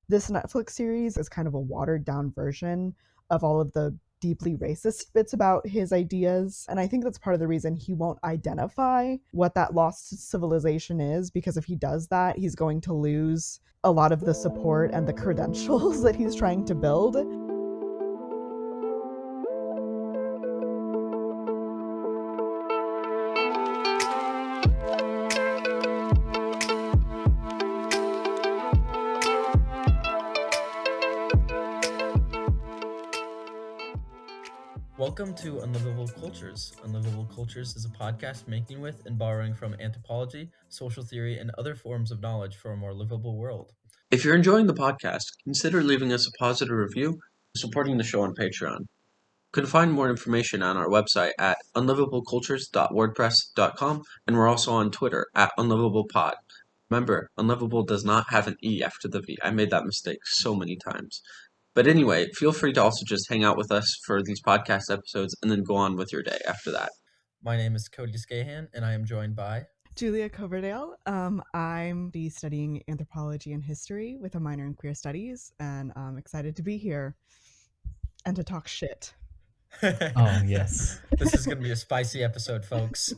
This Netflix series is kind of a watered down version of all of the deeply racist bits about his ideas. And I think that's part of the reason he won't identify what that lost civilization is, because if he does that, he's going to lose a lot of the support and the credentials that he's trying to build. Welcome to Unlivable Cultures. Unlivable Cultures is a podcast making with and borrowing from anthropology, social theory, and other forms of knowledge for a more livable world. If you're enjoying the podcast, consider leaving us a positive review and supporting the show on Patreon. You can find more information on our website at unlivablecultures.wordpress.com, and we're also on Twitter at unlivablepod. Remember, unlivable does not have an E after the V. I made that mistake so many times. But anyway, feel free to also just hang out with us for these podcast episodes and then go on with your day after that. My name is Cody Scahan, and I am joined by Julia Coverdale. I'm studying anthropology and history with a minor in queer studies, and I'm excited to be here and to talk shit. Oh, yes. This is going to be a spicy episode, folks.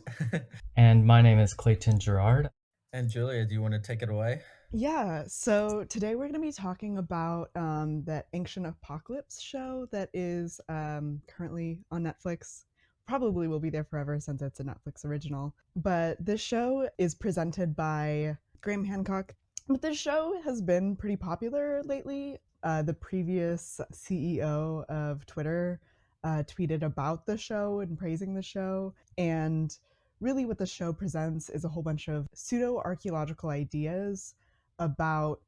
And my name is Clayton Gerard. And Julia, do you want to take it away? Yeah, so today we're going to be talking about that Ancient Apocalypse show that is currently on Netflix. Probably will be there forever since it's a Netflix original. But this show is presented by Graham Hancock. But this show has been pretty popular lately. The previous CEO of Twitter tweeted about the show and praising the show. And really what the show presents is a whole bunch of pseudo-archaeological ideas about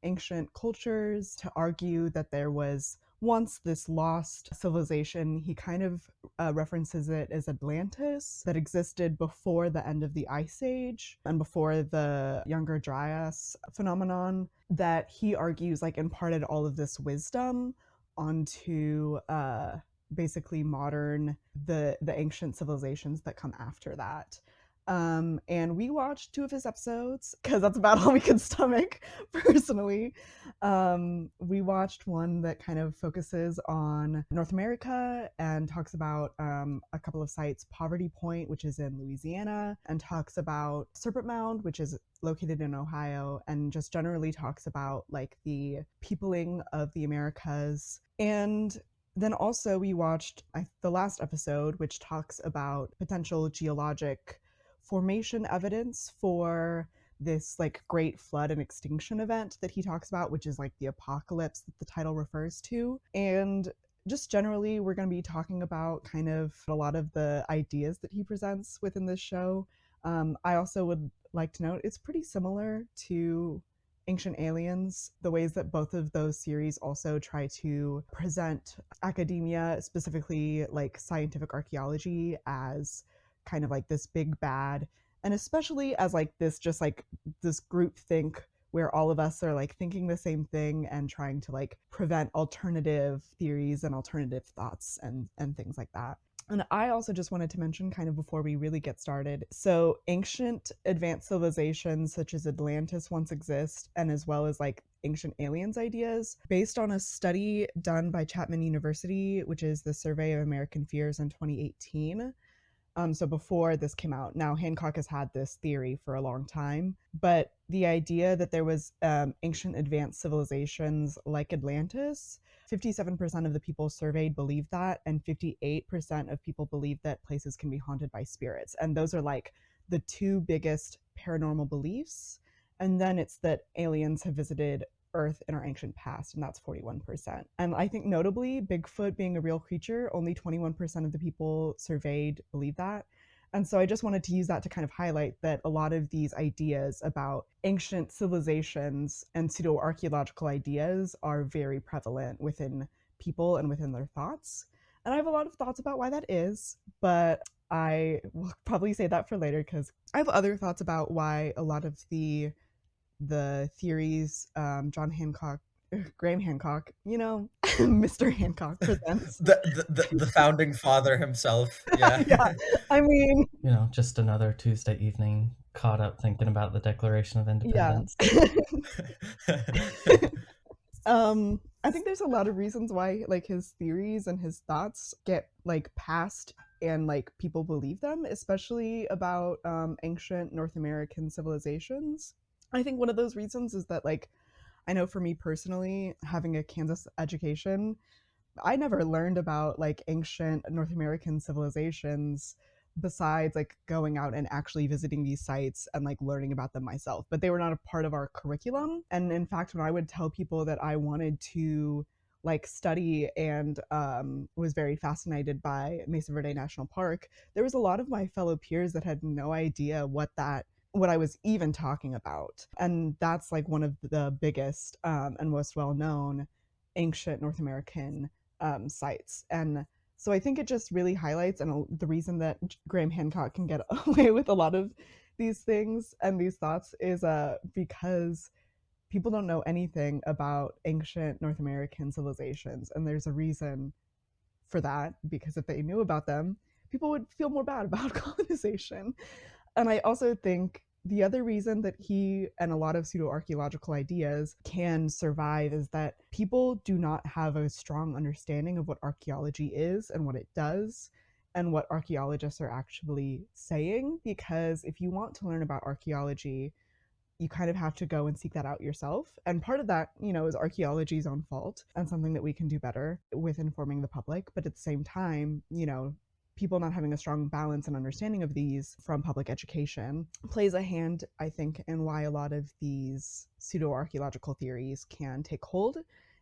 ancient cultures to argue that there was once this lost civilization. He kind of references it as Atlantis, that existed before the end of the Ice Age and before the Younger Dryas phenomenon, that he argues like imparted all of this wisdom onto basically the ancient civilizations that come after that. And we watched 2 of his episodes because that's about all we could stomach personally. We watched one that kind of focuses on North America and talks about a couple of sites, Poverty Point, which is in Louisiana, and talks about Serpent Mound, which is located in Ohio, and just generally talks about like the peopling of the Americas. And then also we watched the last episode, which talks about potential geologic formation evidence for this like great flood and extinction event that he talks about, which is like the apocalypse that the title refers to. And just generally, we're going to be talking about kind of a lot of the ideas that he presents within this show. I also would like to note it's pretty similar to Ancient Aliens, the ways that both of those series also try to present academia, specifically like scientific archaeology, as kind of like this big bad, and especially as like this just like this group think where all of us are like thinking the same thing and trying to like prevent alternative theories and alternative thoughts and things like that. And I also just wanted to mention, kind of before we really get started, so ancient advanced civilizations such as Atlantis once exist, and as well as like ancient aliens ideas, based on a study done by Chapman University, which is the Survey of American Fears in 2018. So before this came out. Now, Hancock has had this theory for a long time, but the idea that there was ancient advanced civilizations like Atlantis, 57% of the people surveyed believed that, and 58% of people believe that places can be haunted by spirits. And those are like the 2 biggest paranormal beliefs. And then it's that aliens have visited Earth in our ancient past, and that's 41%. And I think notably, Bigfoot being a real creature, only 21% of the people surveyed believe that. And so I just wanted to use that to kind of highlight that a lot of these ideas about ancient civilizations and pseudo-archaeological ideas are very prevalent within people and within their thoughts. And I have a lot of thoughts about why that is, but I will probably say that for later because I have other thoughts about why a lot of the theories Graham Hancock, Mr. Hancock presents. the founding father himself. Yeah. Yeah, I mean, just another Tuesday evening caught up thinking about the Declaration of Independence. Yeah. I think there's a lot of reasons why like his theories and his thoughts get like passed and like people believe them, especially about ancient North American civilizations. I think one of those reasons is that like I know for me personally, having a Kansas education, I never learned about like ancient North American civilizations besides like going out and actually visiting these sites and like learning about them myself. But they were not a part of our curriculum. And in fact, when I would tell people that I wanted to like study and was very fascinated by Mesa Verde National Park, there was a lot of my fellow peers that had no idea what I was even talking about. And that's like one of the biggest and most well known ancient North American sites. And so I think it just really highlights, and the reason that Graham Hancock can get away with a lot of these things and these thoughts is because people don't know anything about ancient North American civilizations. And there's a reason for that, because if they knew about them, people would feel more bad about colonization. And I also think the other reason that he and a lot of pseudo-archaeological ideas can survive is that people do not have a strong understanding of what archaeology is and what it does and what archaeologists are actually saying. Because if you want to learn about archaeology, you kind of have to go and seek that out yourself. And part of that, is archaeology's own fault and something that we can do better with informing the public. But at the same time, people not having a strong balance and understanding of these from public education plays a hand, I think, in why a lot of these pseudo-archaeological theories can take hold,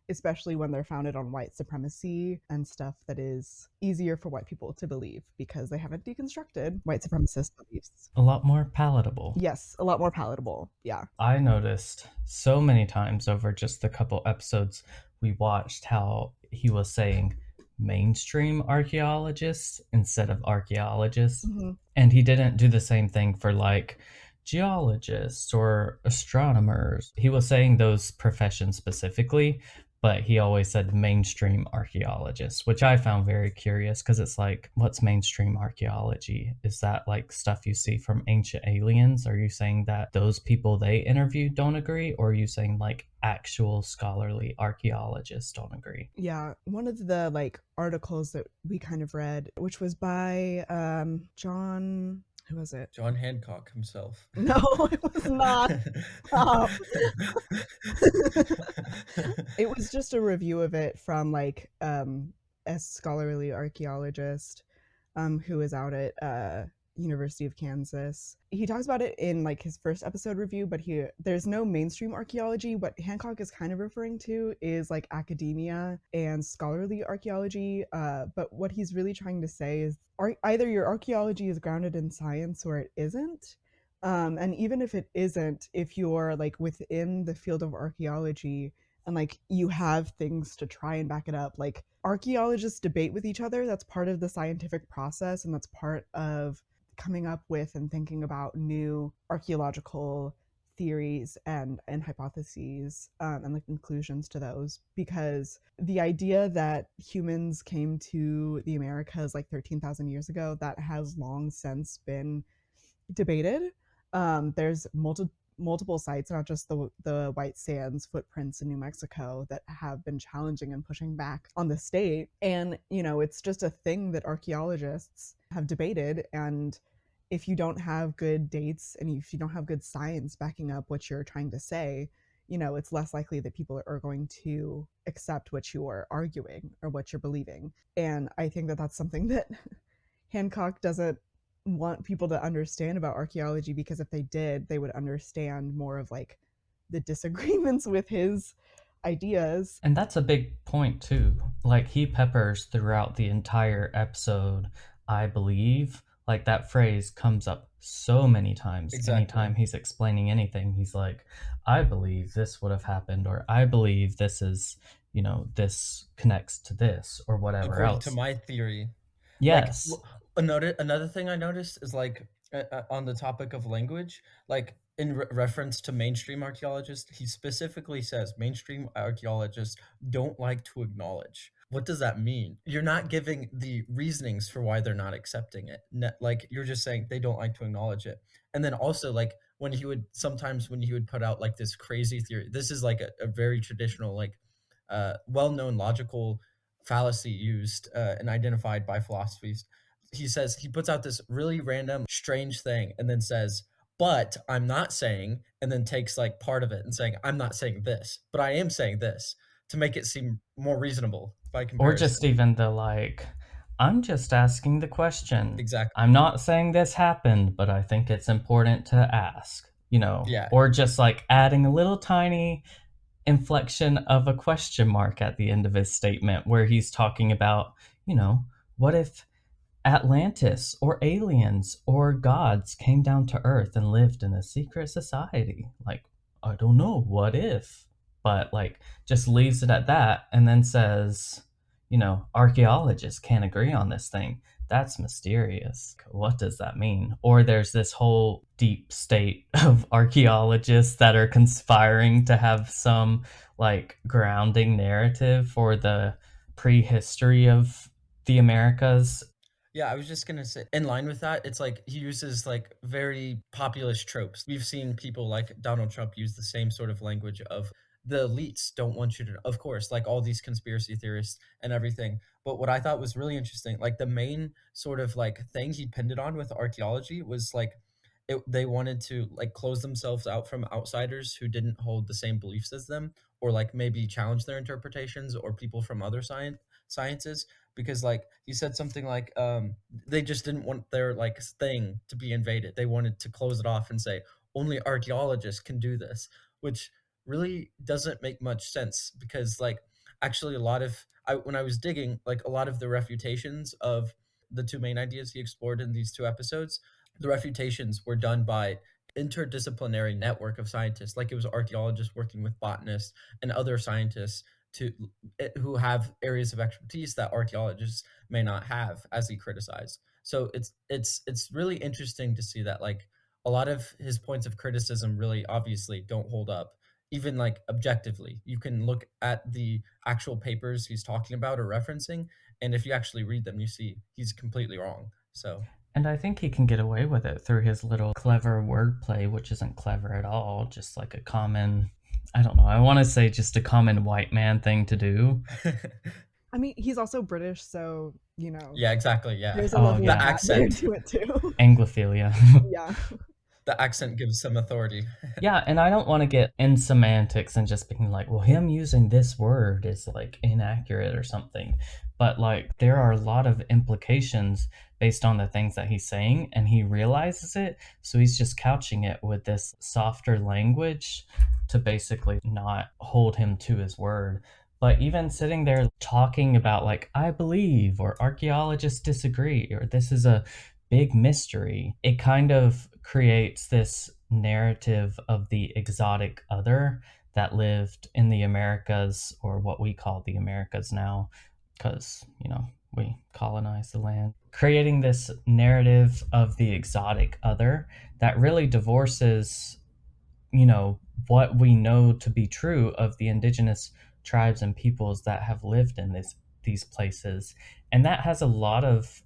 especially when they're founded on white supremacy and stuff that is easier for white people to believe because they haven't deconstructed white supremacist beliefs. A lot more palatable. Yes, a lot more palatable. Yeah. I noticed so many times over just the couple episodes we watched how he was saying mainstream archaeologists instead of archaeologists. Mm-hmm. And he didn't do the same thing for like geologists or astronomers. He was saying those professions specifically, but he always said mainstream archaeologists, which I found very curious because it's like, what's mainstream archaeology? Is that like stuff you see from ancient aliens? Are you saying that those people they interviewed don't agree? Or are you saying like actual scholarly archaeologists don't agree? Yeah, one of the like articles that we kind of read, which was by John, who was it? John Hancock himself. No, it was not. Stop. It was just a review of it from like a scholarly archaeologist who is out at University of Kansas. He talks about it in like his first episode review, but there's no mainstream archaeology. What Hancock is kind of referring to is like academia and scholarly archaeology. But what he's really trying to say is either your archaeology is grounded in science or it isn't. And even if it isn't, if you're like within the field of archaeology and like you have things to try and back it up, like archaeologists debate with each other. That's part of the scientific process, and that's part of coming up with and thinking about new archaeological theories and hypotheses and the conclusions to those. Because the idea that humans came to the Americas like 13,000 years ago, that has long since been debated. There's multiple sites, not just the White Sands footprints in New Mexico, that have been challenging and pushing back on the state. And it's just a thing that archaeologists have debated. And if you don't have good dates and if you don't have good science backing up what you're trying to say, it's less likely that people are going to accept what you are arguing or what you're believing. And I think that that's something that Hancock doesn't want people to understand about archaeology, because if they did, they would understand more of like the disagreements with his ideas. And that's a big point too. Like he peppers throughout the entire episode, I believe. Like that phrase comes up so many times. Exactly. Anytime he's explaining anything, he's like, I believe this would have happened, or I believe this is, this connects to this, or whatever According else. to my theory. Yes. Like, another thing I noticed is like on the topic of language, like in reference to mainstream archaeologists, he specifically says mainstream archaeologists don't like to acknowledge. What does that mean? You're not giving the reasonings for why they're not accepting it. Like you're just saying they don't like to acknowledge it. And then also like when he would put out like this crazy theory, this is like a very traditional like well-known logical fallacy used and identified by philosophies. He puts out this really random, strange thing and then says, but I'm not saying, and then takes like part of it and saying, I'm not saying this, but I am saying this, to make it seem more reasonable by comparison. Or just even the like, I'm just asking the question. Exactly. I'm not saying this happened, but I think it's important to ask, Yeah. Or just like adding a little tiny inflection of a question mark at the end of his statement where he's talking about, what if Atlantis or aliens or gods came down to Earth and lived in a secret society? Like, I don't know, what if? But like just leaves it at that and then says, archaeologists can't agree on this thing. That's mysterious. What does that mean? Or there's this whole deep state of archaeologists that are conspiring to have some like grounding narrative for the prehistory of the Americas. Yeah, I was just gonna say, in line with that, it's like he uses like very populist tropes. We've seen people like Donald Trump use the same sort of language of the elites don't want you to, of course, like all these conspiracy theorists and everything. But what I thought was really interesting, like the main sort of like thing he pinned it on with archaeology was like they wanted to like close themselves out from outsiders who didn't hold the same beliefs as them, or like maybe challenge their interpretations, or people from other sciences, because like he said something like they just didn't want their like thing to be invaded. They wanted to close it off and say only archaeologists can do this, which really doesn't make much sense, because like actually a lot of when I was digging, like a lot of the refutations of the two main ideas he explored in these two episodes, the refutations were done by interdisciplinary network of scientists. Like it was archaeologists working with botanists and other scientists to who have areas of expertise that archaeologists may not have, as he criticized. So it's really interesting to see that like a lot of his points of criticism really obviously don't hold up, even like objectively. You can look at the actual papers he's talking about or referencing, and if you actually read them, you see he's completely wrong. So And I think he can get away with it through his little clever wordplay, which isn't clever at all, just like a common, I don't know, I want to say just a common white man thing to do. I mean, he's also British, so, yeah, exactly. Yeah. there's a level The of that accent. to it too. Anglophilia. Yeah. The accent gives some authority. Yeah, and I don't want to get in semantics and just being like, well, him using this word is like inaccurate or something. But like there are a lot of implications based on the things that he's saying, and he realizes it. So he's just couching it with this softer language to basically not hold him to his word. But even sitting there talking about like, I believe, or archaeologists disagree, or this is a big mystery, it kind of creates this narrative of the exotic other that lived in the Americas, or what we call the Americas now, because, we colonized the land. Creating this narrative of the exotic other that really divorces, what we know to be true of the indigenous tribes and peoples that have lived in these places. And that has a lot of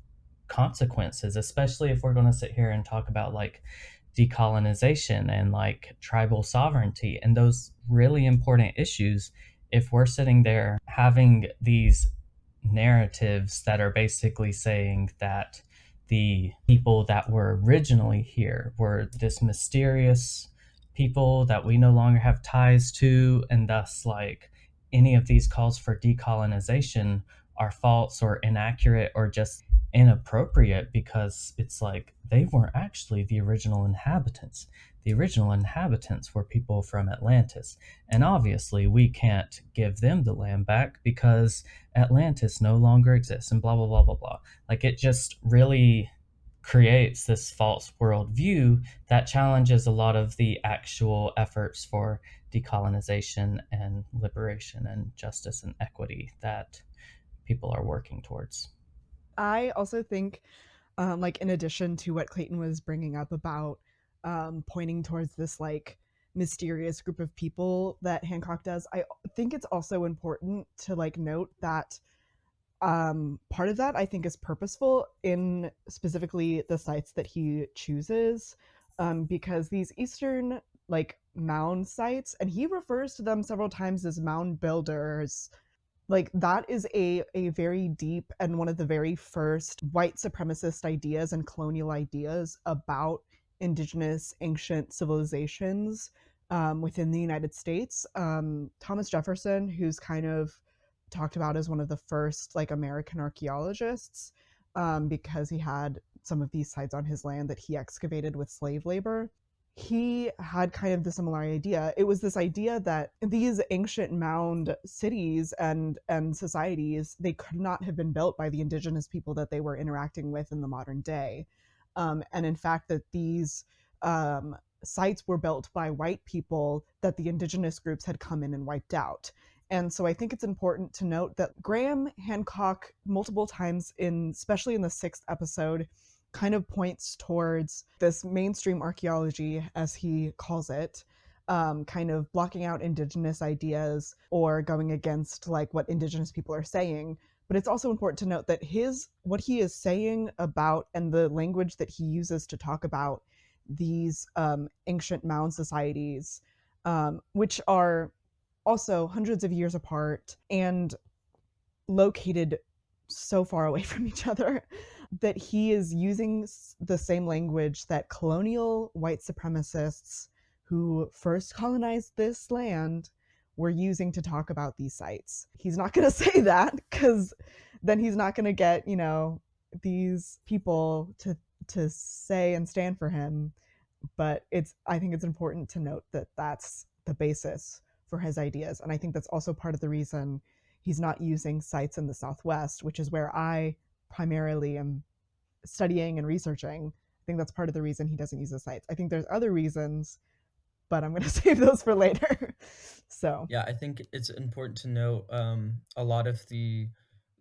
consequences, especially if we're going to sit here and talk about like decolonization and like tribal sovereignty and those really important issues. If we're sitting there having these narratives that are basically saying that the people that were originally here were this mysterious people that we no longer have ties to, and thus like any of these calls for decolonization are false or inaccurate or just inappropriate, because it's like they weren't actually the original inhabitants. The original inhabitants were people from Atlantis, and obviously we can't give them the land back because Atlantis no longer exists, and blah blah blah blah blah. Like it just really creates this false worldview that challenges a lot of the actual efforts for decolonization and liberation and justice and equity that people are working towards. I also think, like, in addition to what Clayton was bringing up about pointing towards this, like, mysterious group of people that Hancock does, I think it's also important to, like, note that part of that I think is purposeful in specifically the sites that he chooses, because these Eastern, like, mound sites, and he refers to them several times as mound builders. Like, that is a very deep and one of the very first white supremacist ideas and colonial ideas about indigenous ancient civilizations within the United States. Thomas Jefferson, who's kind of talked about as one of the first like American archaeologists, because he had some of these sites on his land that he excavated with slave labor. He had kind of the similar idea. It was this idea that these ancient mound cities and societies, they could not have been built by the indigenous people that they were interacting with in the modern day. And in fact, that these sites were built by white people that the indigenous groups had come in and wiped out. And so I think it's important to note that Graham Hancock, multiple times, especially in the 6th episode, kind of points towards this mainstream archaeology, as he calls it, kind of blocking out indigenous ideas or going against like what indigenous people are saying. But it's also important to note that what he is saying about and the language that he uses to talk about these ancient mound societies, which are also hundreds of years apart and located so far away from each other, that he is using the same language that colonial white supremacists who first colonized this land were using to talk about these sites. He's not going to say that, because then he's not going to get, these people to say and stand for him. But I think it's important to note that that's the basis for his ideas. And I think that's also part of the reason he's not using sites in the Southwest, which is where I primarily am studying and researching. I think that's part of the reason he doesn't use the sites. I think there's other reasons, but I'm going to save those for later. So yeah, I think it's important to know a lot of the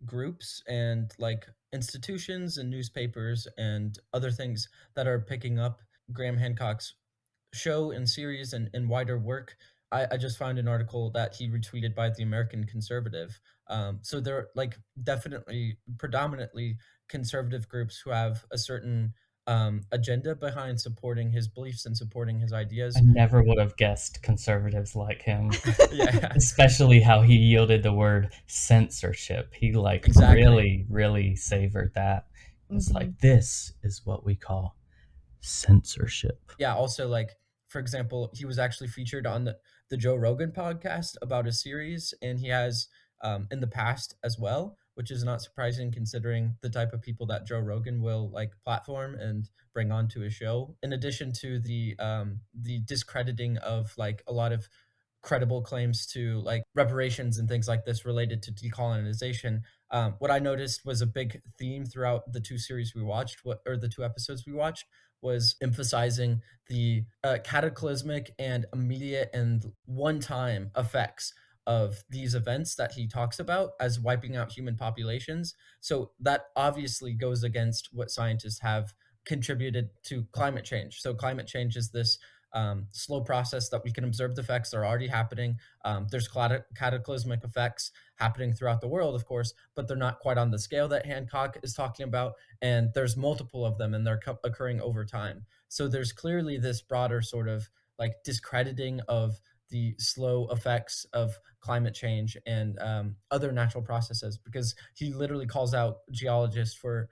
groups and like institutions and newspapers and other things that are picking up Graham Hancock's show and series and wider work. I just found an article that he retweeted by the American Conservative. So there are like definitely predominantly conservative groups who have a certain agenda behind supporting his beliefs and supporting his ideas. I never would have guessed conservatives like him, Yeah, especially how he yielded the word censorship. He like exactly. really savored that. It's like, this is what we call censorship. Yeah, also like, for example, he was actually featured on the Joe Rogan podcast about a series, and he has in the past as well, which is not surprising considering the type of people that Joe Rogan will like platform and bring onto his show. In addition to the discrediting of like a lot of credible claims to like reparations and things like this related to decolonization. What I noticed was a big theme throughout the two series we watched, or the 2 episodes we watched, was emphasizing the cataclysmic and immediate and one-time effects of these events that he talks about as wiping out human populations. So that obviously goes against what scientists have contributed to climate change. So climate change is this slow process that we can observe the effects that are already happening. There's cataclysmic effects happening throughout the world, of course, but they're not quite on the scale that Hancock is talking about. And there's multiple of them, and they're occurring over time. So there's clearly this broader sort of like discrediting of the slow effects of climate change and other natural processes, because he literally calls out geologists for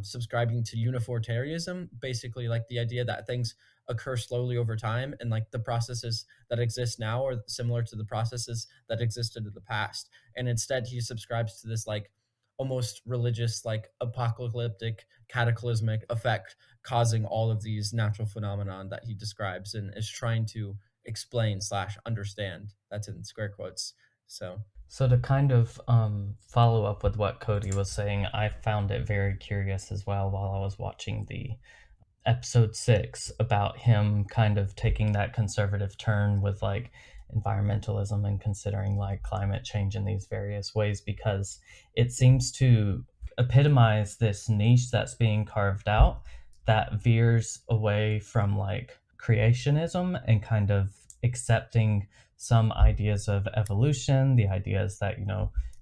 subscribing to uniformitarianism, basically like the idea that things occur slowly over time, and like the processes that exist now are similar to the processes that existed in the past. And instead he subscribes to this like almost religious, like apocalyptic cataclysmic effect causing all of these natural phenomenon that he describes and is trying to explain / understand. That's in square quotes. So to kind of follow up with what Cody was saying, I found it very curious as well while I was watching the episode 6 about him kind of taking that conservative turn with like environmentalism and considering like climate change in these various ways, because it seems to epitomize this niche that's being carved out that veers away from like creationism and kind of accepting some ideas of evolution, the ideas that,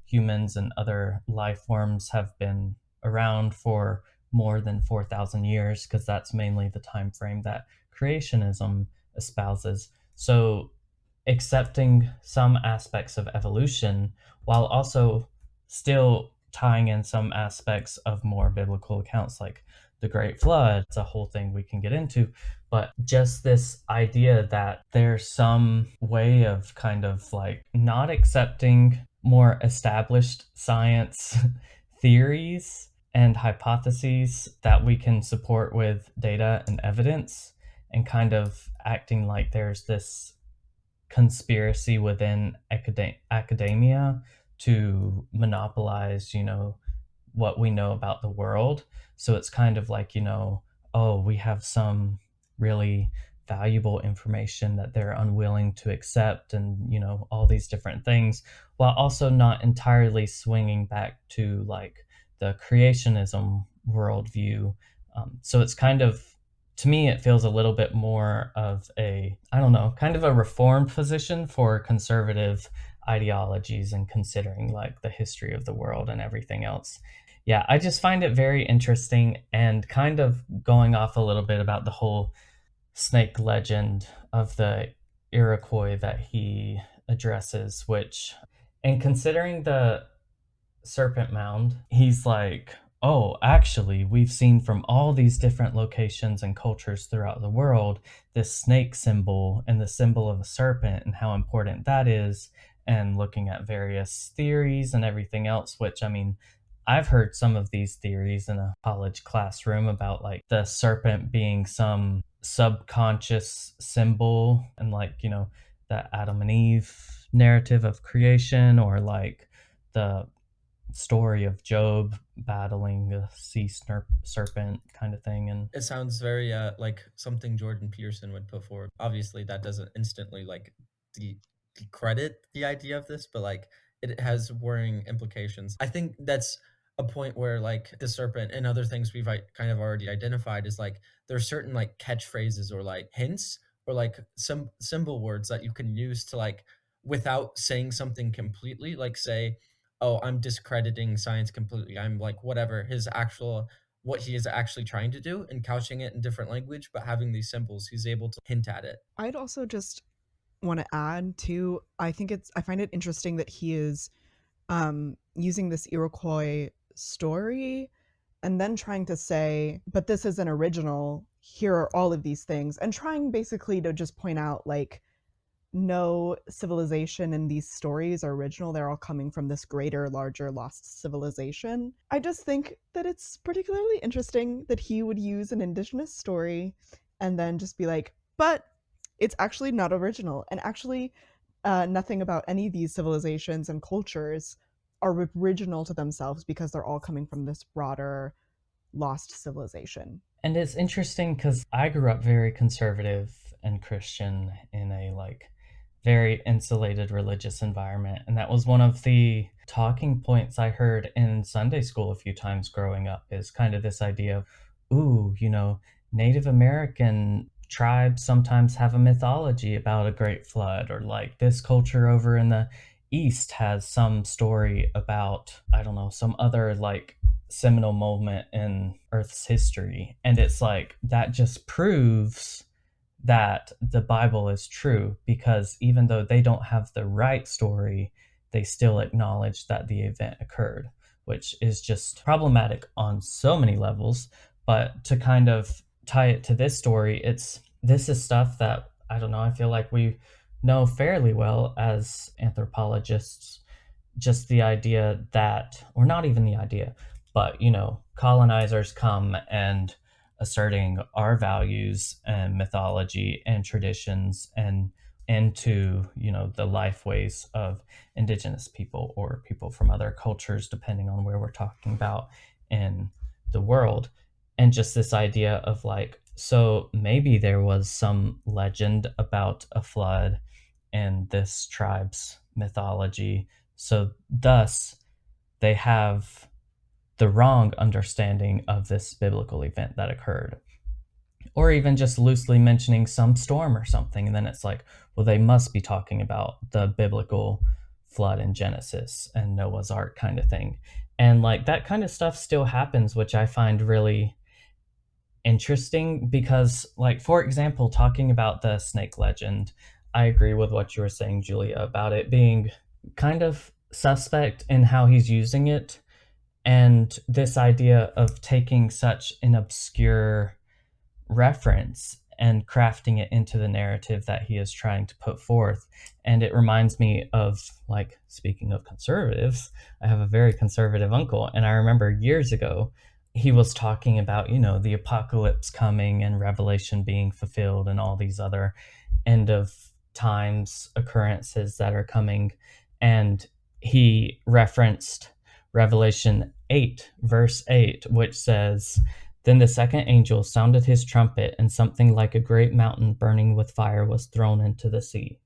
humans and other life forms have been around for more than 4,000 years, because that's mainly the time frame that creationism espouses. So accepting some aspects of evolution while also still tying in some aspects of more biblical accounts like the Great Flood. It's a whole thing we can get into, but just this idea that there's some way of kind of like not accepting more established science theories and hypotheses that we can support with data and evidence, and kind of acting like there's this conspiracy within academia to monopolize, what we know about the world. So it's kind of like, oh, we have some really valuable information that they're unwilling to accept, and, all these different things, while also not entirely swinging back to like the creationism worldview. So it's kind of, to me, it feels a little bit more of a, I don't know, kind of a reformed position for conservative ideologies and considering like the history of the world and everything else. Yeah, I just find it very interesting, and kind of going off a little bit about the whole snake legend of the Iroquois that he addresses, which, and considering the serpent mound, he's like, oh, actually, we've seen from all these different locations and cultures throughout the world this snake symbol and the symbol of a serpent and how important that is, and looking at various theories and everything else, which, I mean, I've heard some of these theories in a college classroom about like the serpent being some subconscious symbol, and like, the Adam and Eve narrative of creation, or like the story of Job battling a sea serpent kind of thing. And it sounds very like something Jordan Peterson would put forward. Obviously, that doesn't instantly like decredit the idea of this, but like it has worrying implications. I think that's a point where like the serpent and other things we've kind of already identified is like there's certain like catchphrases or like hints or like some symbol words that you can use to like, without saying something completely, like say, oh, I'm discrediting science completely, I'm like whatever what he is actually trying to do, and couching it in different language, but having these symbols, he's able to hint at it. I'd also just want to add too, I find it interesting that he is using this Iroquois story and then trying to say, but this isn't original, here are all of these things, and trying basically to just point out like no civilization in these stories are original. They're all coming from this greater, larger, lost civilization. I just think that it's particularly interesting that he would use an indigenous story and then just be like, but it's actually not original. And actually, nothing about any of these civilizations and cultures are original to themselves because they're all coming from this broader, lost civilization. And it's interesting because I grew up very conservative and Christian in a like very insulated religious environment. And that was one of the talking points I heard in Sunday school a few times growing up, is kind of this idea of, ooh, Native American tribes sometimes have a mythology about a great flood, or like this culture over in the East has some story about, I don't know, some other like seminal moment in Earth's history. And it's like, that just proves that the Bible is true, because even though they don't have the right story, they still acknowledge that the event occurred, which is just problematic on so many levels. But to kind of tie it to this story, this is stuff that, I don't know, I feel like we know fairly well as anthropologists. Just the idea that, or not even the idea, but colonizers come and asserting our values and mythology and traditions and into the life ways of indigenous people or people from other cultures, depending on where we're talking about in the world. And just this idea of like, so maybe there was some legend about a flood in this tribe's mythology, so thus they have the wrong understanding of this biblical event that occurred. Or even just loosely mentioning some storm or something, and then it's like, well, they must be talking about the biblical flood in Genesis and Noah's Ark kind of thing. And like that kind of stuff still happens, which I find really interesting, because like, for example, talking about the snake legend, I agree with what you were saying, Julia, about it being kind of suspect in how he's using it, and this idea of taking such an obscure reference and crafting it into the narrative that he is trying to put forth. And it reminds me of, like, speaking of conservatives, I have a very conservative uncle, and I remember years ago he was talking about, the apocalypse coming and Revelation being fulfilled and all these other end of times occurrences that are coming. And he referenced Revelation 8, verse 8, which says, "Then the second angel sounded his trumpet, and something like a great mountain burning with fire was thrown into the sea."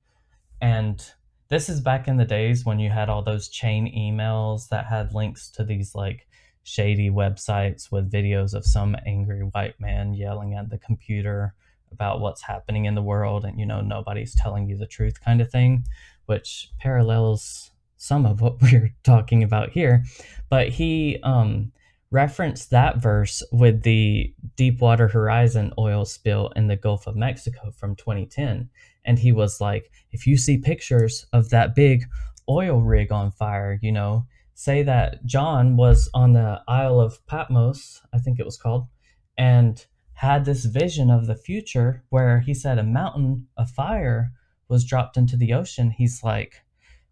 And this is back in the days when you had all those chain emails that had links to these like shady websites with videos of some angry white man yelling at the computer about what's happening in the world, and nobody's telling you the truth kind of thing, which parallels some of what we're talking about here. But he referenced that verse with the Deepwater Horizon oil spill in the Gulf of Mexico from 2010. And he was like, if you see pictures of that big oil rig on fire, say that John was on the Isle of Patmos, I think it was called, and had this vision of the future where he said a mountain of fire was dropped into the ocean. He's like,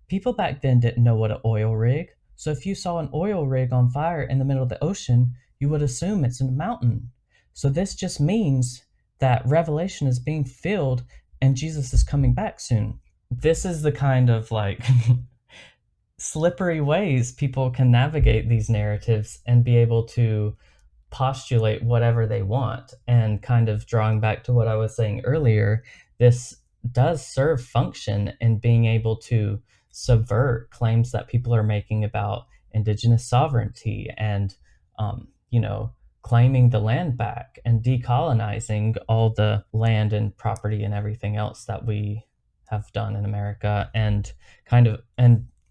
people back then didn't know what an oil rig. So if you saw an oil rig on fire in the middle of the ocean, you would assume it's in a mountain. So this just means that Revelation is being filled and Jesus is coming back soon. This is the kind of like slippery ways people can navigate these narratives and be able to postulate whatever they want. And kind of drawing back to what I was saying earlier, this does serve function in being able to subvert claims that people are making about indigenous sovereignty and, claiming the land back and decolonizing all the land and property and everything else that we have done in America, and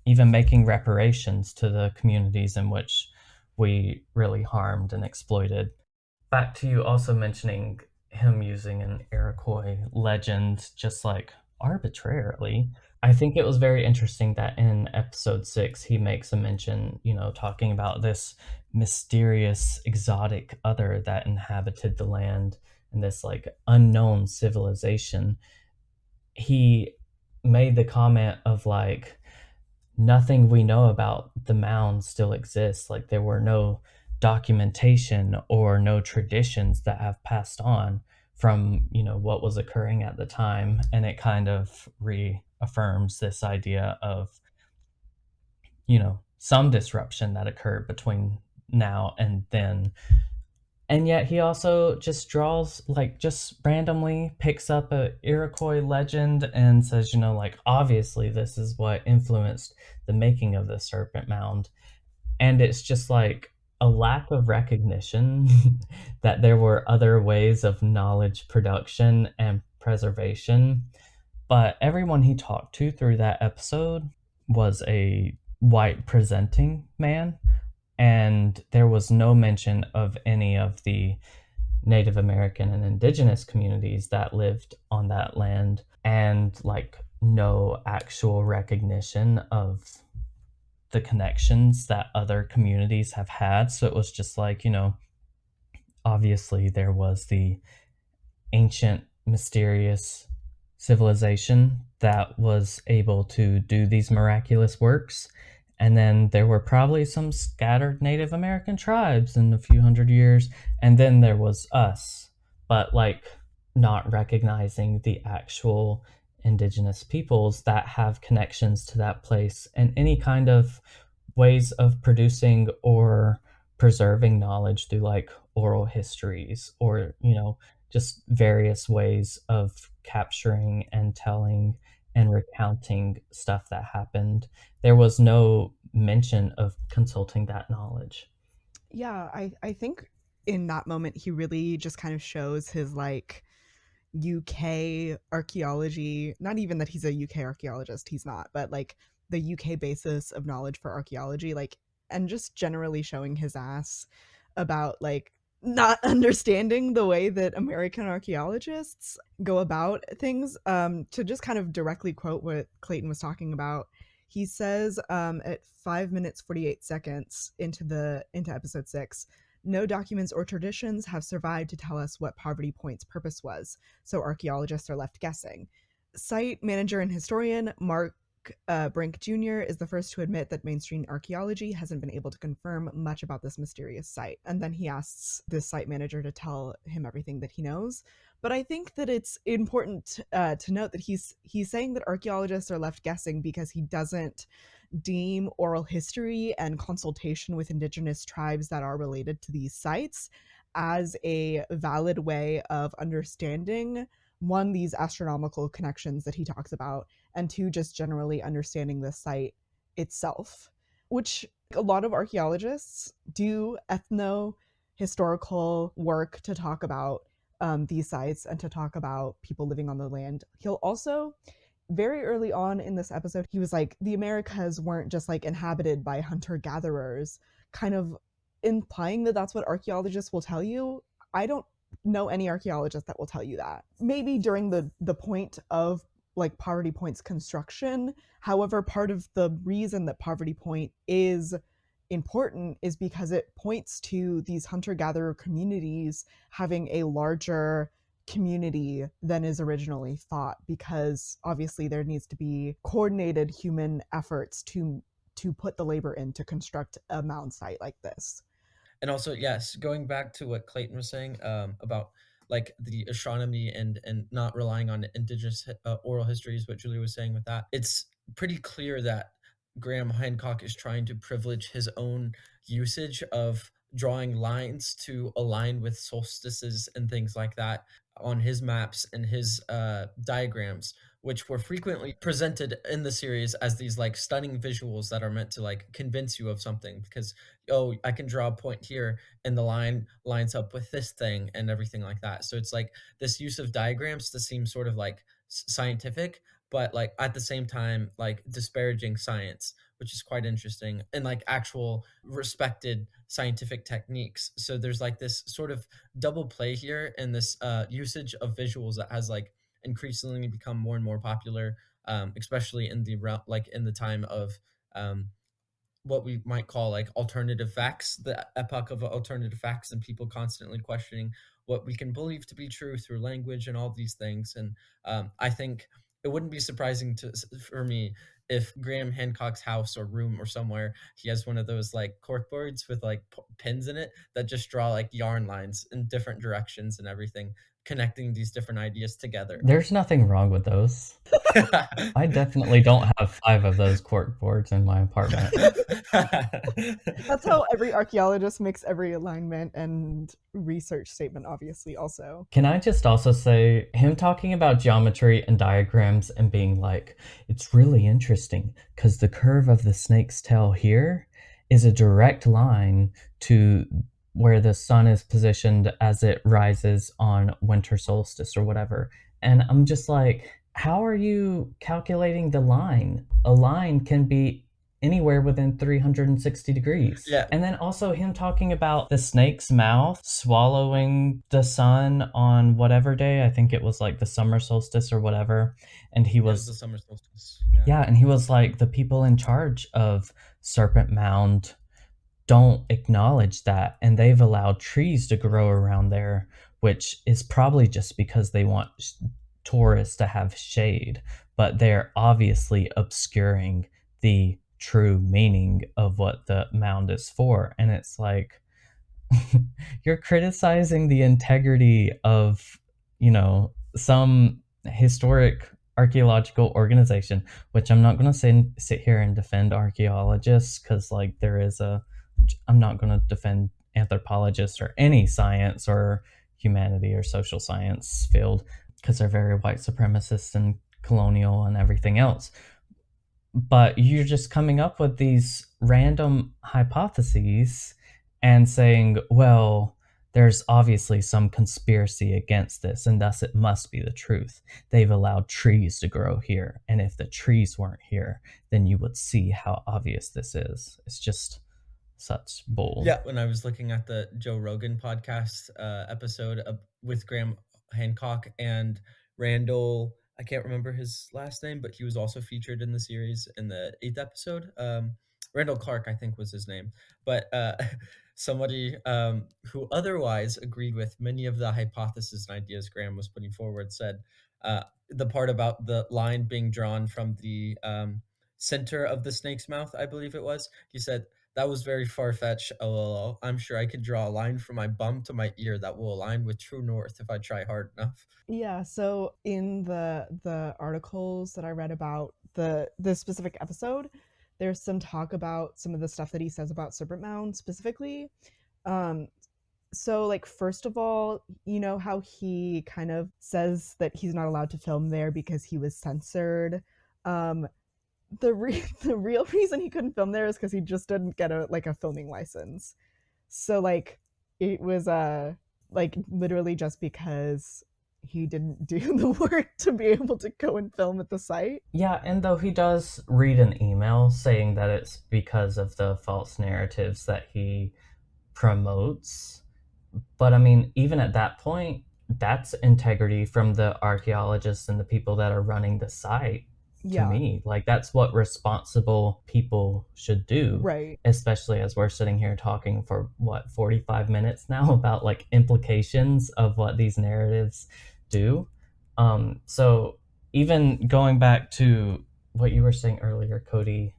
even making reparations to the communities in which we really harmed and exploited. Back to you also mentioning him using an Iroquois legend just like arbitrarily. I think it was very interesting that in episode 6 he makes a mention, talking about this mysterious exotic other that inhabited the land and this like unknown civilization. He made the comment of like, nothing we know about the mounds still exists. Like there were no documentation or no traditions that have passed on from what was occurring at the time. And it kind of reaffirms this idea of some disruption that occurred between now and then. And yet he also just just randomly picks up a Iroquois legend and says, obviously this is what influenced the making of the Serpent Mound. And it's just like a lack of recognition that there were other ways of knowledge production and preservation. But everyone he talked to through that episode was a white presenting man, and there was no mention of any of the Native American and indigenous communities that lived on that land, and like no actual recognition of the connections that other communities have had. So it was just like, obviously there was the ancient mysterious civilization that was able to do these miraculous works, and then there were probably some scattered Native American tribes in a few hundred years, and then there was us, but like not recognizing the actual indigenous peoples that have connections to that place and any kind of ways of producing or preserving knowledge through like oral histories or just various ways of capturing and telling and recounting stuff that happened. There was no mention of consulting that knowledge. Yeah, I think in that moment he really just kind of shows his like UK archaeology, not even that he's a UK archaeologist, he's not, but like the UK basis of knowledge for archaeology, like, and just generally showing his ass about like not understanding the way that American archaeologists go about things. To just kind of directly quote what Clayton was talking about, he says at 5 minutes 48 seconds into episode 6, no documents or traditions have survived to tell us what Poverty Point's purpose was, so archaeologists are left guessing. Site manager and historian Mark Brink Jr. is the first to admit that mainstream archaeology hasn't been able to confirm much about this mysterious site. And then he asks this site manager to tell him everything that he knows. But I think that it's important to note that he's saying that archaeologists are left guessing because he doesn't deem oral history and consultation with indigenous tribes that are related to these sites as a valid way of understanding, one, these astronomical connections that he talks about, and two, just generally understanding the site itself, which a lot of archaeologists do ethno-historical work to talk about these sites and to talk about people living on the land. He'll also, very early on in this episode, he was like, the Americas weren't just like inhabited by hunter-gatherers, kind of implying that that's what archaeologists will tell you. I don't know any archaeologist that will tell you that. Maybe during the point of like Poverty Point's construction. However, part of the reason that Poverty Point is important is because it points to these hunter-gatherer communities having a larger community than is originally thought, because obviously there needs to be coordinated human efforts to put the labor in to construct a mound site like this. And also, yes, going back to what Clayton was saying about like the astronomy and not relying on indigenous oral histories, what Julia was saying with that, it's pretty clear that Graham Hancock is trying to privilege his own usage of drawing lines to align with solstices and things like that on his maps and his diagrams, which were frequently presented in the series as these like stunning visuals that are meant to like convince you of something, because oh, I can draw a point here and the line lines up with this thing and everything like that. So it's like this use of diagrams to seem sort of like scientific, but like at the same time like disparaging science, which is quite interesting, and like actual respected scientific techniques. So there's like this sort of double play here, and this usage of visuals that has like increasingly become more and more popular, especially in the like in the time of what we might call like alternative facts, the epoch of alternative facts, and people constantly questioning what we can believe to be true through language and all these things. And I think it wouldn't be surprising for me if Graham Hancock's house or room or somewhere he has one of those like cork boards with like pins in it that just draw like yarn lines in different directions and everything, connecting these different ideas together. There's nothing wrong with those. I definitely don't have 5 of those cork boards in my apartment. That's how every archaeologist makes every alignment and research statement, obviously, also. Can I just also say, him talking about geometry and diagrams and being like, it's really interesting because the curve of the snake's tail here is a direct line to where the sun is positioned as it rises on winter solstice or whatever. And I'm just like, how are you calculating the line? A line can be anywhere within 360 degrees. Yeah. And then also him talking about the snake's mouth swallowing the sun on whatever day. I think it was like the summer solstice or whatever. And he was the summer solstice. Yeah, and he was like, the people in charge of Serpent Mound don't acknowledge that, and they've allowed trees to grow around there, which is probably just because they want tourists to have shade, but they're obviously obscuring the true meaning of what the mound is for. And it's like, you're criticizing the integrity of, you know, some historic archaeological organization, which I'm not going to sit here and defend archaeologists, because like I'm not going to defend anthropologists or any science or humanity or social science field, because they're very white supremacist and colonial and everything else. But you're just coming up with these random hypotheses and saying, well, there's obviously some conspiracy against this, and thus it must be the truth. They've allowed trees to grow here, and if the trees weren't here, then you would see how obvious this is. It's just such bull. Yeah, when I was looking at the Joe Rogan podcast episode with Graham Hancock and Randall, I can't remember his last name, but he was also featured in the series in the 8th episode. Randall Clark, I think was his name. But somebody who otherwise agreed with many of the hypotheses and ideas Graham was putting forward said the part about the line being drawn from the center of the snake's mouth, I believe it was. He said, "That was very far-fetched, lol. I'm sure I could draw a line from my bum to my ear that will align with true north if I try hard enough." Yeah, so in the articles that I read about the specific episode, there's some talk about some of the stuff that he says about Serpent Mound specifically. So like first of all, you know how he kind of says that he's not allowed to film there because he was censored. The real reason he couldn't film there is because he just didn't get a filming license. So like it was like literally just because he didn't do the work to be able to go and film at the site. Yeah, and though he does read an email saying that it's because of the false narratives that he promotes, but I mean, even at that point, that's integrity from the archaeologists and the people that are running the site. To me, like that's what responsible people should do, right? Especially as we're sitting here talking for what 45 minutes now about like implications of what these narratives do. So even going back to what you were saying earlier, Cody,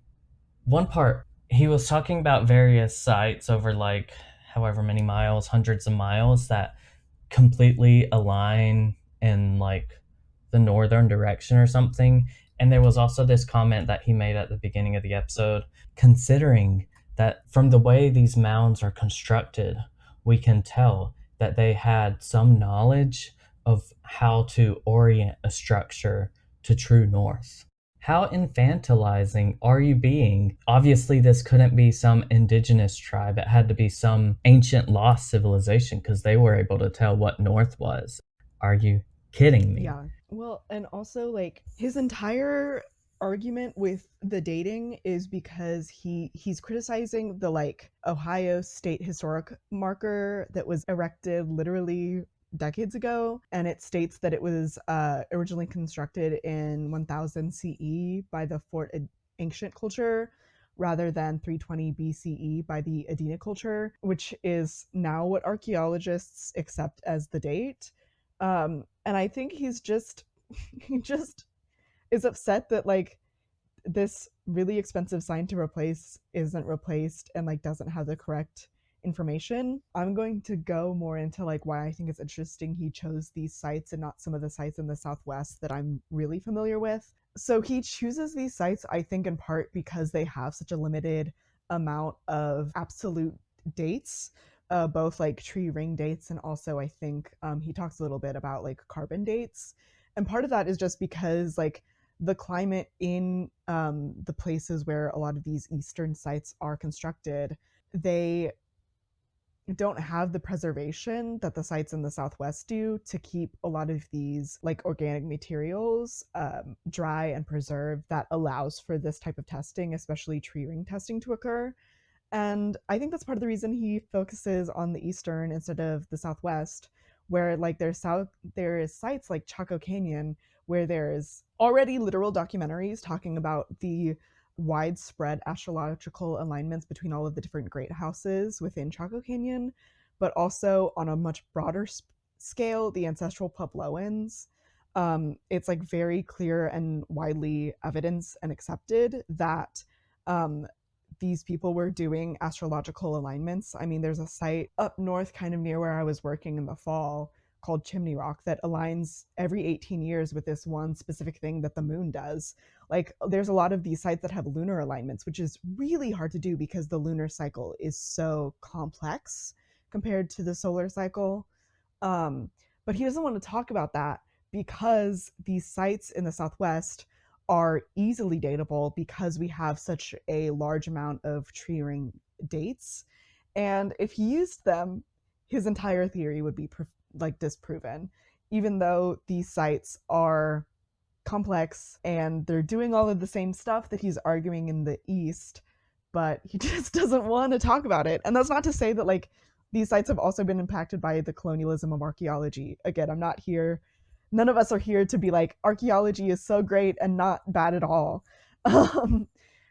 one part he was talking about various sites over like however many miles, hundreds of miles, that completely align in like the northern direction or something. And there was also this comment that he made at the beginning of the episode, considering that from the way these mounds are constructed, we can tell that they had some knowledge of how to orient a structure to true north. How infantilizing are you being? Obviously, this couldn't be some indigenous tribe. It had to be some ancient lost civilization because they were able to tell what north was. Are you kidding me? Yeah. Well, and also like his entire argument with the dating is because he's criticizing the like Ohio State historic marker that was erected literally decades ago, and it states that it was originally constructed in 1000 CE by the Fort Ancient culture rather than 320 BCE by the Adena culture, which is now what archaeologists accept as the date. And I think he just is upset that like this really expensive sign to replace isn't replaced and like doesn't have the correct information. I'm going to go more into like why I think it's interesting he chose these sites and not some of the sites in the Southwest that I'm really familiar with. So he chooses these sites, I think, in part because they have such a limited amount of absolute dates, both like tree ring dates and also I think he talks a little bit about like carbon dates. And part of that is just because like the climate in the places where a lot of these eastern sites are constructed, they don't have the preservation that the sites in the Southwest do to keep a lot of these like organic materials dry and preserved, that allows for this type of testing, especially tree ring testing, to occur. And I think that's part of the reason he focuses on the eastern instead of the Southwest, where like there is sites like Chaco Canyon where there's already literal documentaries talking about the widespread astrological alignments between all of the different great houses within Chaco Canyon, but also on a much broader scale, the ancestral Puebloans. It's like very clear and widely evidenced and accepted that these people were doing astrological alignments. I mean, there's a site up north, kind of near where I was working in the fall, called Chimney Rock that aligns every 18 years with this one specific thing that the moon does. Like, there's a lot of these sites that have lunar alignments, which is really hard to do because the lunar cycle is so complex compared to the solar cycle. But he doesn't want to talk about that because these sites in the Southwest are easily datable because we have such a large amount of tree ring dates. And if he used them, his entire theory would be disproven, even though these sites are complex and they're doing all of the same stuff that he's arguing in the East. but he just doesn't want to talk about it. And that's not to say that like these sites have also been impacted by the colonialism of archaeology. Again, I'm not here, none of us are here to be like archaeology is so great and not bad at all.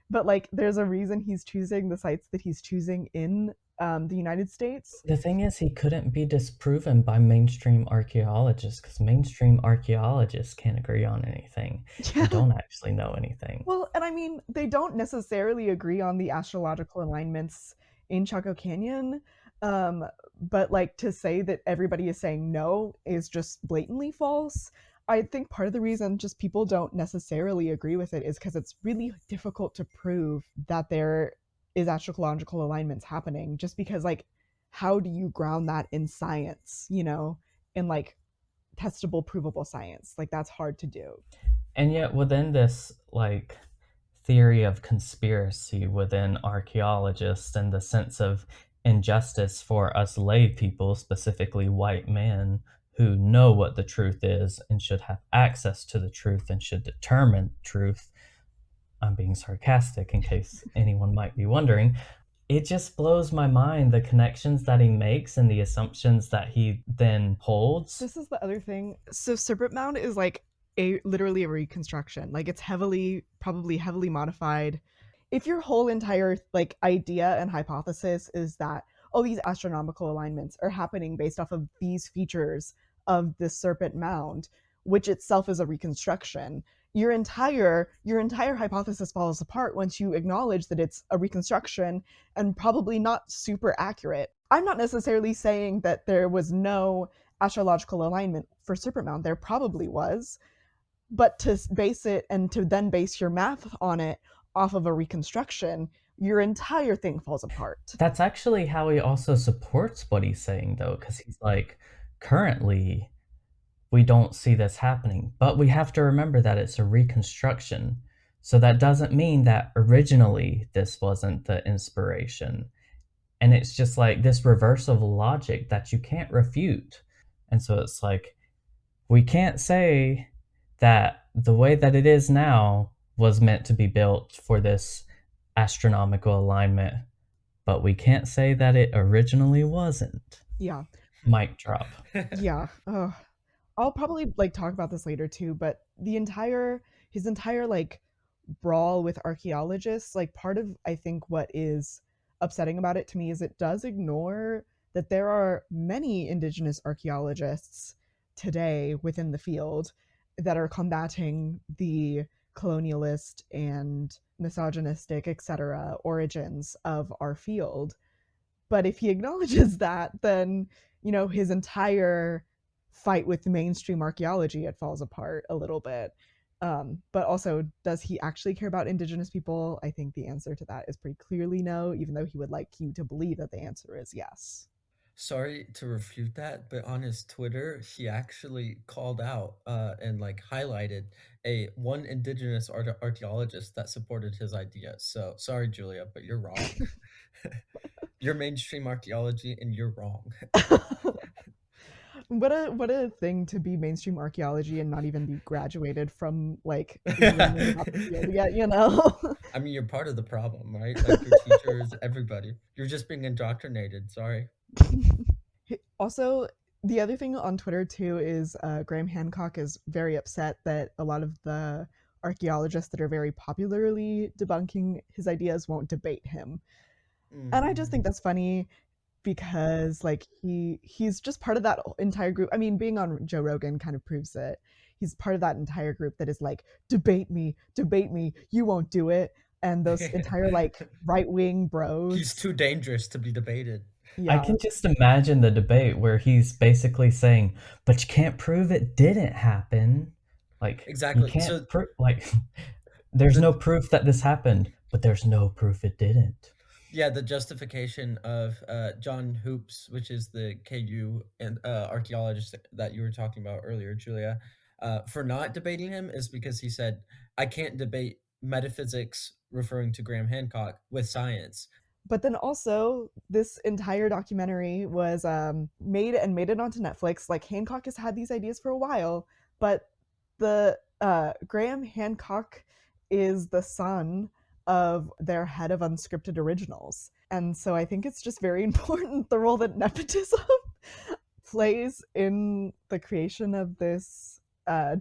But like there's a reason he's choosing the sites that he's choosing in the United States. The thing is, he couldn't be disproven by mainstream archaeologists because mainstream archaeologists can't agree on anything and don't actually know anything. Well, and I mean, they don't necessarily agree on the astrological alignments in Chaco Canyon, but like to say that everybody is saying no is just blatantly false. I think part of the reason just people don't necessarily agree with it is because it's really difficult to prove that there is astrological alignments happening, just because like how do you ground that in science, you know, in like testable provable science? Like that's hard to do. And yet within this like theory of conspiracy within archaeologists and the sense of injustice for us lay people, specifically white men, who know what the truth is and should have access to the truth and should determine truth. I'm being sarcastic in case anyone might be wondering. It just blows my mind, the connections that he makes and the assumptions that he then holds. This is the other thing. So Serpent Mound is like literally a reconstruction. Like it's probably heavily modified. If your whole entire like idea and hypothesis is that these astronomical alignments are happening based off of these features of this Serpent Mound, which itself is a reconstruction, your entire hypothesis falls apart once you acknowledge that it's a reconstruction and probably not super accurate. I'm not necessarily saying that there was no astrological alignment for Serpent Mound. There probably was, but to base it and to then base your math on it off of a reconstruction, your entire thing falls apart. That's actually how he also supports what he's saying, though, because he's like, currently, we don't see this happening, but we have to remember that it's a reconstruction. So that doesn't mean that originally this wasn't the inspiration. And it's just like this reverse of logic that you can't refute. And so it's like, we can't say that the way that it is now was meant to be built for this astronomical alignment, but we can't say that it originally wasn't. Yeah. Mic drop. Yeah. I'll probably like talk about this later too, but his entire like brawl with archaeologists, like part of I think what is upsetting about it to me is it does ignore that there are many indigenous archaeologists today within the field that are combating the colonialist and misogynistic, etc., origins of our field. But if he acknowledges that, then, you know, his entire fight with mainstream archaeology, it falls apart a little bit. But also, does he actually care about indigenous people? I think the answer to that is pretty clearly no, even though he would like you to believe that the answer is yes. Sorry to refute that, but on his Twitter, he actually called out and like highlighted one indigenous archaeologist that supported his idea. So sorry, Julia, but you're wrong. You're mainstream archaeology, and you're wrong. What a thing to be mainstream archaeology and not even be graduated from like yet, you know. I mean, you're part of the problem, right? Like your teachers, everybody. You're just being indoctrinated. Sorry. Also, the other thing on Twitter too is Graham Hancock is very upset that a lot of the archaeologists that are very popularly debunking his ideas won't debate him. And I just think that's funny because like he's just part of that entire group. I mean, being on Joe Rogan kind of proves it. He's part of that entire group that is like, debate me, you won't do it. And those entire like right-wing bros. He's too dangerous to be debated. Yeah. I can just imagine the debate where he's basically saying, but you can't prove it didn't happen. Like, exactly. You can't like, there's no proof that this happened, but there's no proof it didn't. Yeah, the justification of John Hoops, which is the KU and archaeologist that you were talking about earlier, Julia, for not debating him is because he said, I can't debate metaphysics, referring to Graham Hancock, with science. But then also, this entire documentary was made it onto Netflix. Like, Hancock has had these ideas for a while, but the Graham Hancock is the son of their head of unscripted originals. And so I think it's just very important the role that nepotism plays in the creation of this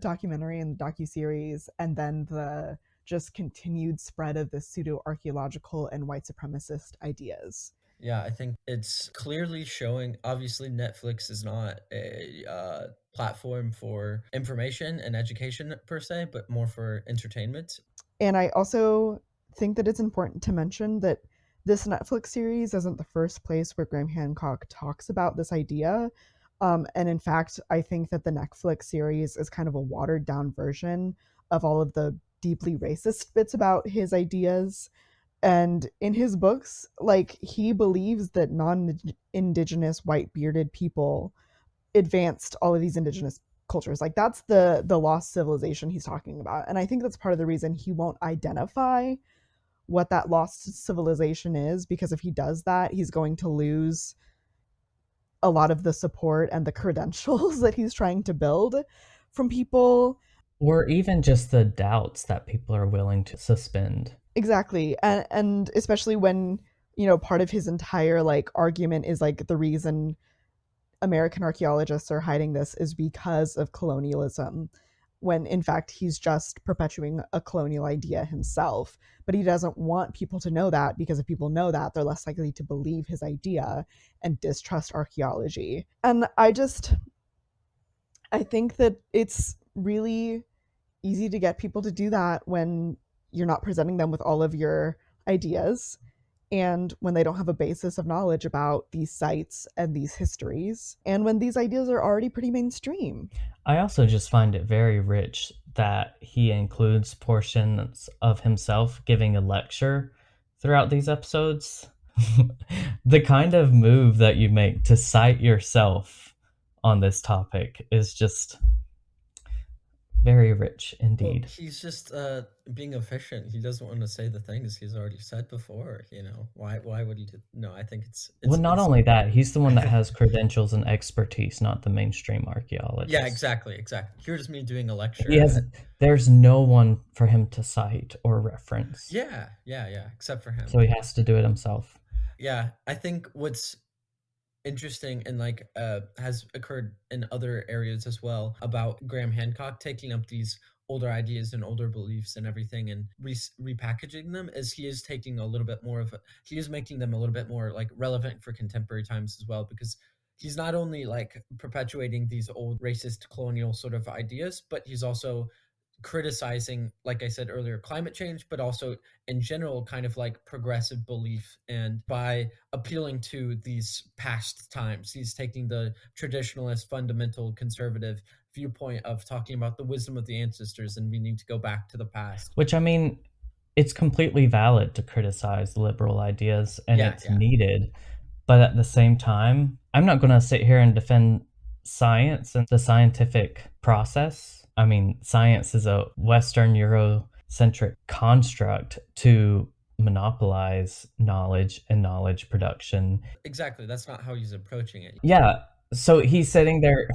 documentary and docuseries, and then the just continued spread of the pseudo-archaeological and white supremacist ideas. Yeah, I think it's clearly showing. Obviously, Netflix is not a platform for information and education per se, but more for entertainment. And I also think that it's important to mention that this Netflix series isn't the first place where Graham Hancock talks about this idea. And in fact, I think that the Netflix series is kind of a watered down version of all of the deeply racist bits about his ideas. And in his books, like, he believes that non-indigenous white bearded people advanced all of these indigenous cultures. Like, that's the lost civilization he's talking about. And I think that's part of the reason he won't identify what that lost civilization is, because if he does that, he's going to lose a lot of the support and the credentials that he's trying to build from people. Or even just the doubts that people are willing to suspend. Exactly. And especially when, you know, part of his entire like argument is like the reason American archaeologists are hiding this is because of colonialism, when in fact he's just perpetuating a colonial idea himself. But he doesn't want people to know that, because if people know that, they're less likely to believe his idea and distrust archaeology. And I think that it's really easy to get people to do that when you're not presenting them with all of your ideas, and when they don't have a basis of knowledge about these sites and these histories, and when these ideas are already pretty mainstream. I also just find it very rich that he includes portions of himself giving a lecture throughout these episodes. The kind of move that you make to cite yourself on this topic is just very rich indeed. Well, he's just being efficient. He doesn't want to say the things he's already said before. You know, why would he do? No, I think it's well, not only that, he's the one that has credentials and expertise, not the mainstream archaeologist. Yeah, exactly. Here's me doing a lecture. There's no one for him to cite or reference. Yeah, except for him. So he has to do it himself. Yeah, I think what's interesting and like has occurred in other areas as well about Graham Hancock taking up these older ideas and older beliefs and everything and repackaging them, is he is taking a little bit more of he is making them a little bit more like relevant for contemporary times as well, because he's not only like perpetuating these old racist colonial sort of ideas, but he's also criticizing, like I said earlier, climate change, but also in general kind of like progressive belief. And by appealing to these past times, he's taking the traditionalist, fundamental, conservative viewpoint of talking about the wisdom of the ancestors and we need to go back to the past. Which, I mean, it's completely valid to criticize liberal ideas, and it's needed. But at the same time, I'm not going to sit here and defend science and the scientific process. I mean, science is a Western Eurocentric construct to monopolize knowledge and knowledge production. Exactly. That's not how he's approaching it. Yeah. So he's sitting there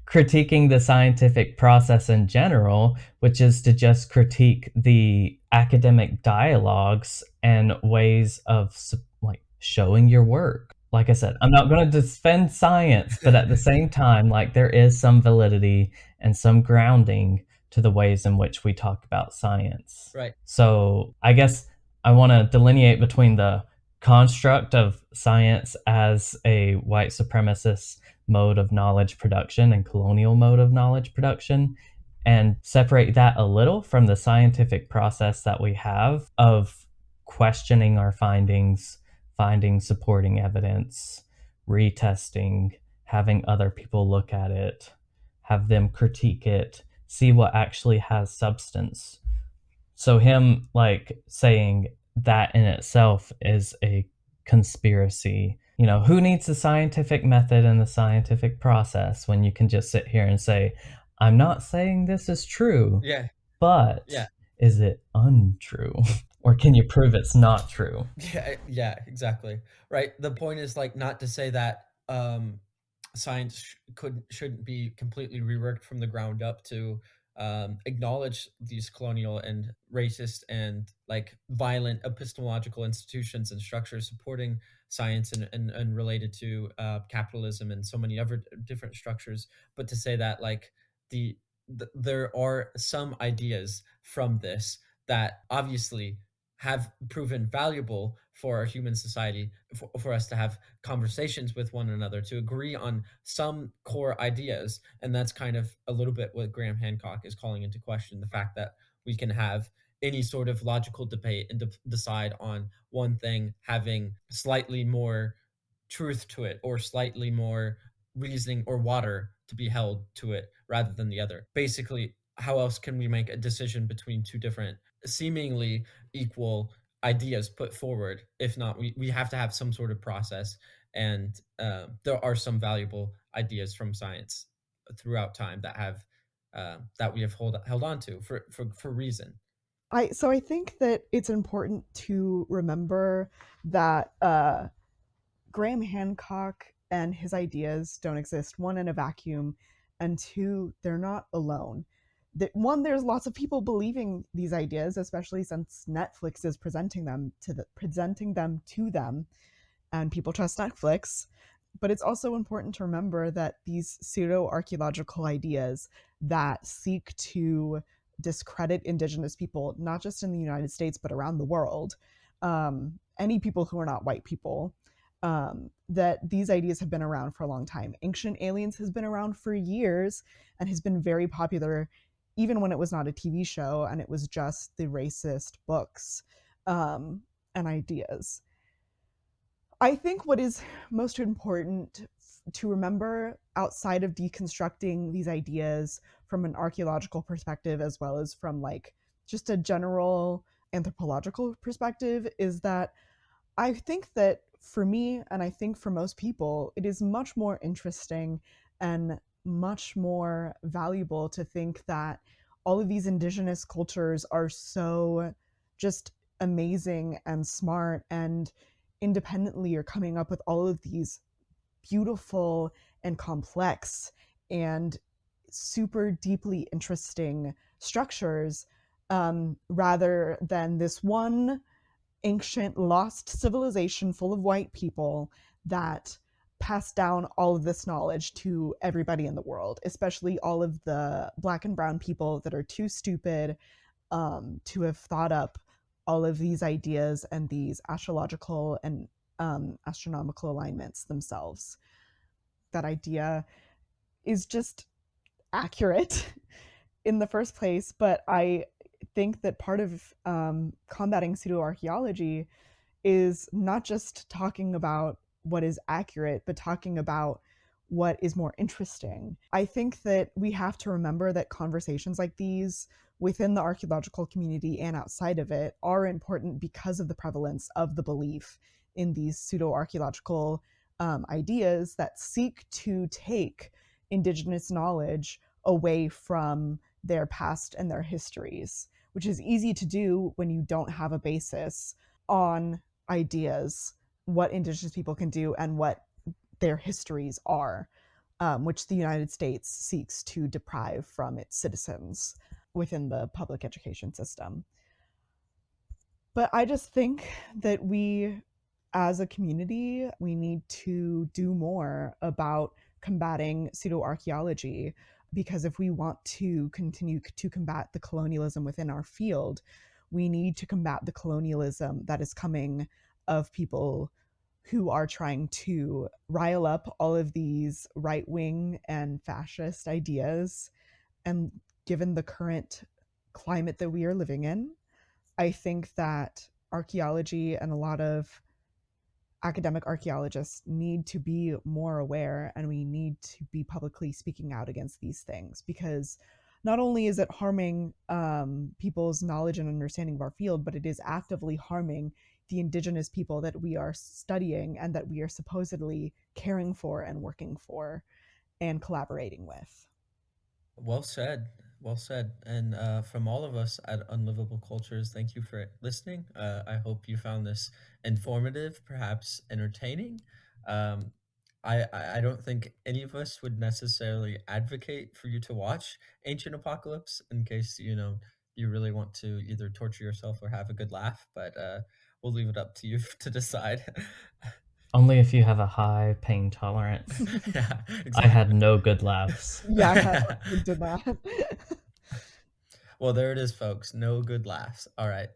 critiquing the scientific process in general, which is to just critique the academic dialogues and ways of like showing your work. Like I said, I'm not going to defend science, but at the same time, like, there is some validity and some grounding to the ways in which we talk about science. Right. So I guess I want to delineate between the construct of science as a white supremacist mode of knowledge production and colonial mode of knowledge production, and separate that a little from the scientific process that we have of questioning our findings, finding supporting evidence, retesting, having other people look at it, have them critique it, see what actually has substance. So him like saying that in itself is a conspiracy. You know, who needs the scientific method and the scientific process when you can just sit here and say, I'm not saying this is true, but is it untrue? Or can you prove it's not true? Yeah, exactly. Right. The point is like not to say that science shouldn't be completely reworked from the ground up to acknowledge these colonial and racist and like violent epistemological institutions and structures supporting science and related to capitalism and so many other different structures, but to say that like there are some ideas from this that obviously have proven valuable for our human society, for us to have conversations with one another, to agree on some core ideas. And that's kind of a little bit what Graham Hancock is calling into question, the fact that we can have any sort of logical debate and decide on one thing having slightly more truth to it or slightly more reasoning or water to be held to it rather than the other. Basically, how else can we make a decision between two different seemingly equal ideas put forward? If not, we have to have some sort of process. And there are some valuable ideas from science throughout time that have that we have held on to for reason. So I think that it's important to remember that Graham Hancock and his ideas don't exist, one, in a vacuum, and two, they're not alone. One, there's lots of people believing these ideas, especially since Netflix is presenting them to them, and people trust Netflix. But it's also important to remember that these pseudo-archaeological ideas that seek to discredit indigenous people, not just in the United States, but around the world, any people who are not white people, that these ideas have been around for a long time. Ancient Aliens has been around for years and has been very popular, even when it was not a TV show and it was just the racist books and ideas. I think what is most important to remember outside of deconstructing these ideas from an archaeological perspective, as well as from like just a general anthropological perspective, is that I think that for me, and I think for most people, it is much more interesting and much more valuable to think that all of these indigenous cultures are so just amazing and smart and independently are coming up with all of these beautiful and complex and super deeply interesting structures, rather than this one ancient lost civilization full of white people that passed down all of this knowledge to everybody in the world, especially all of the Black and brown people that are too stupid to have thought up all of these ideas and these astrological and astronomical alignments themselves. That idea is just accurate in the first place, but I think that part of combating pseudoarchaeology is not just talking about what is accurate, but talking about what is more interesting. I think that we have to remember that conversations like these within the archaeological community and outside of it are important because of the prevalence of the belief in these pseudo-archaeological ideas that seek to take indigenous knowledge away from their past and their histories, which is easy to do when you don't have a basis on ideas, what indigenous people can do and what their histories are, which the United States seeks to deprive from its citizens within the public education system. But I just think that we, as a community, we need to do more about combating pseudoarchaeology, because if we want to continue to combat the colonialism within our field, we need to combat the colonialism that is coming of people who are trying to rile up all of these right-wing and fascist ideas. And given the current climate that we are living in, I think that archaeology and a lot of academic archaeologists need to be more aware, and we need to be publicly speaking out against these things, because not only is it harming people's knowledge and understanding of our field, but it is actively harming the indigenous people that we are studying and that we are supposedly caring for and working for and collaborating with. Well said. Well said. And from all of us at Unlivable Cultures, thank you for listening. I hope you found this informative, perhaps entertaining. I don't think any of us would necessarily advocate for you to watch Ancient Apocalypse in case, you really want to either torture yourself or have a good laugh, but we'll leave it up to you to decide. Only if you have a high pain tolerance. Yeah, I had exactly. no good laughs. Yeah, I did that. Well, there it is, folks. No good laughs. All right.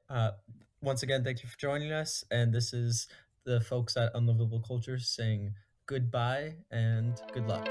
Once again, thank you for joining us. And this is the folks at Unlivable Cultures saying goodbye and good luck.